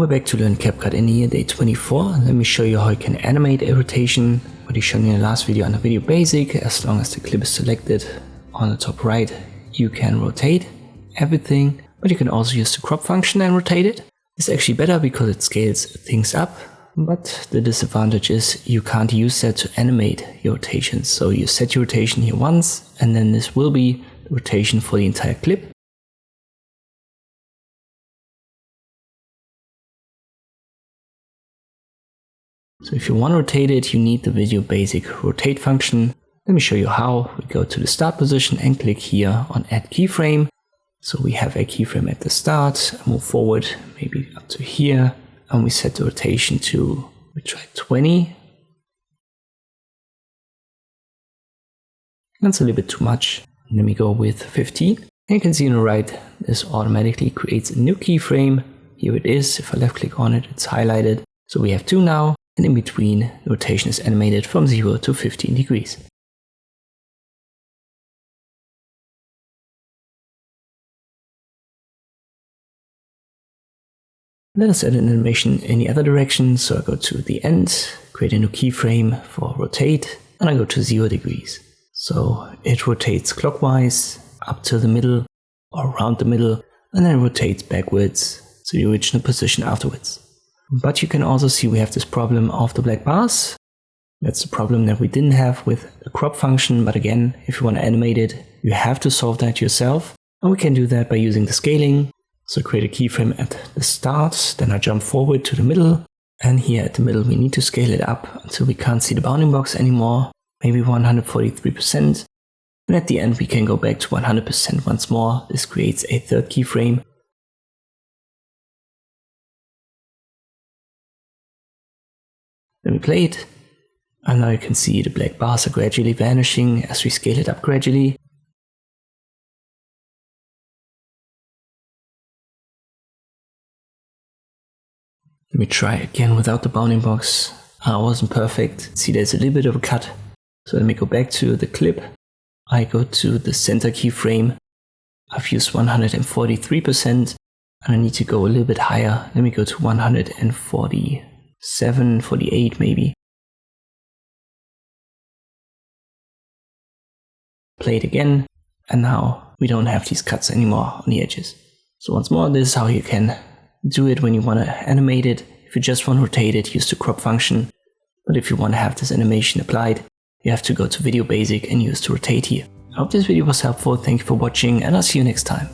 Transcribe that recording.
we're back to learn CapCut in here, day 24. Let me show you how you can animate a rotation. What you showed in the last video on the video basic. As long as the clip is selected on the top right, you can rotate everything, but you can also use the crop function and rotate it. It's actually better because it scales things up, but the disadvantage is you can't use that to animate your rotations. So you set your rotation here once, and then this will be the rotation for the entire clip. So if you want to rotate it, you need the video basic rotate function. Let me show you how. We go to the start position and click here on add keyframe. So we have a keyframe at the start, move forward maybe up to here, and we set the rotation to, we try 20. That's a little bit too much. And then we go with 15. And you can see on the right, this automatically creates a new keyframe. Here it is. If I left click on it, it's highlighted. So we have 2 now. And in between, the rotation is animated from 0 to 15 degrees. Let us add an animation in the other direction. So I go to the end, create a new keyframe for rotate, and I go to 0 degrees. So it rotates clockwise up to the middle or around the middle, and then it rotates backwards to the original position afterwards. But you can also see we have this problem of the black bars. That's the problem that we didn't have with the crop function. But again, if you want to animate it, you have to solve that yourself. And we can do that by using the scaling. So create a keyframe at the start, then I jump forward to the middle. And here at the middle, we need to scale it up until we can't see the bounding box anymore. Maybe 143%. And at the end, we can go back to 100% once more. This creates a third keyframe. Then we play it, and now you can see the black bars are gradually vanishing as we scale it up gradually. Let me try again without the bounding box. I wasn't perfect. See, there's a little bit of a cut. So let me go back to the clip. I go to the center keyframe. I've used 143%, and I need to go a little bit higher. Let me go to 147, 48 maybe. Play it again, and now we don't have these cuts anymore on the edges. So once more, this is how you can do it when you want to animate it. If you just want to rotate it, use the crop function. But if you want to have this animation applied, you have to go to Video Basic and use the rotate here. I hope this video was helpful. Thank you for watching, and I'll see you next time.